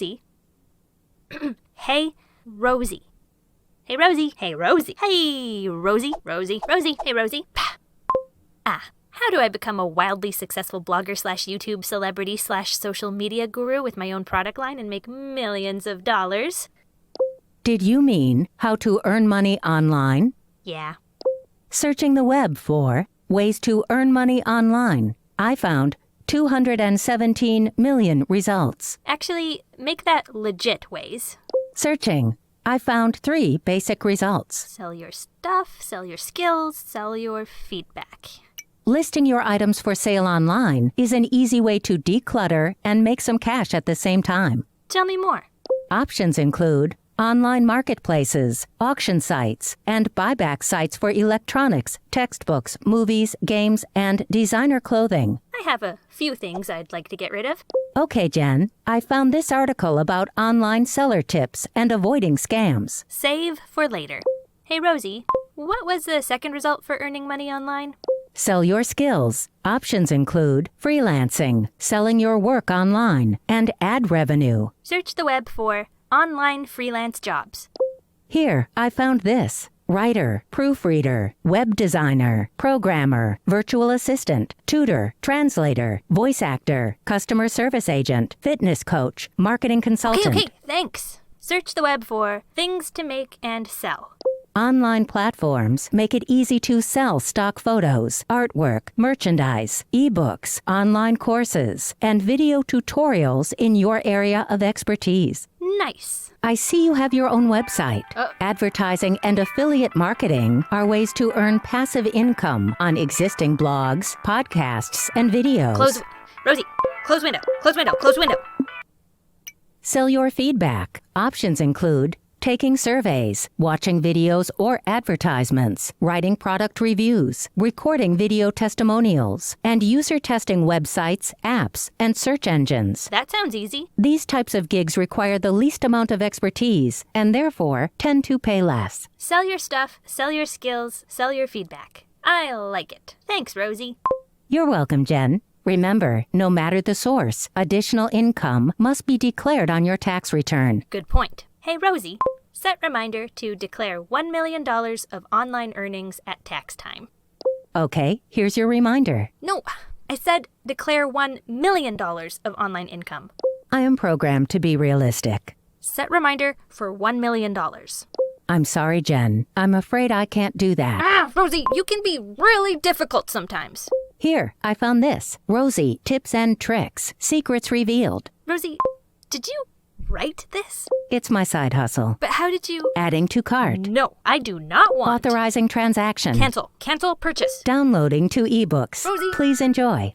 Rosie. Hey, Rosie. Hey, Rosie. Hey, Rosie. Hey, Rosie. Rosie. Rosie. Hey, Rosie. How do I become a wildly successful blogger slash YouTube celebrity slash social media guru with my own product line and make millions of dollars? Did you mean how to earn money online? Yeah. Searching the web for ways to earn money online, I found 217 million results. Actually, make that legit ways. Searching, I found 3 basic results. Sell your stuff, sell your skills, sell your feedback. Listing your items for sale online is an easy way to declutter and make some cash at the same time. Tell me more. Options include online marketplaces, auction sites, and buyback sites for electronics, textbooks, movies, games, and designer clothing. I have a few things I'd like to get rid of. Okay, Jen, I found this article about online seller tips and avoiding scams. Save for later. Hey, Rosie, what was the second result for earning money online? Sell your skills. Options include freelancing, selling your work online, and ad revenue. Search the web for online freelance jobs. Here, I found this: writer, proofreader, web designer, programmer, virtual assistant, tutor, translator, voice actor, customer service agent, fitness coach, marketing consultant. Okay, thanks. Search the web for things to make and sell. Online platforms make it easy to sell stock photos, artwork, merchandise, ebooks, online courses, and video tutorials in your area of expertise. Nice. I see you have your own website. Advertising and affiliate marketing are ways to earn passive income on existing blogs, podcasts, and videos. Rosie, close window, close window, close window. Sell your feedback. Options include taking surveys, watching videos or advertisements, writing product reviews, recording video testimonials, and user testing websites, apps, and search engines. That sounds easy. These types of gigs require the least amount of expertise and therefore tend to pay less. Sell your stuff, sell your skills, sell your feedback. I like it. Thanks, Rosie. You're welcome, Jen. Remember, no matter the source, additional income must be declared on your tax return. Good point. Hey, Rosie, set reminder to declare $1 million of online earnings at tax time. Okay, here's your reminder. No, I said declare $1 million of online income. I am programmed to be realistic. Set reminder for $1 million. I'm sorry, Jen. I'm afraid I can't do that. Rosie, you can be really difficult sometimes. Here, I found this. Rosie, tips and tricks. Secrets revealed. Rosie, did you write this? It's my side hustle. But how did you... Adding to cart. No, I do not want... Authorizing transaction. Cancel. Cancel purchase. Downloading to ebooks. Rosie. Please enjoy.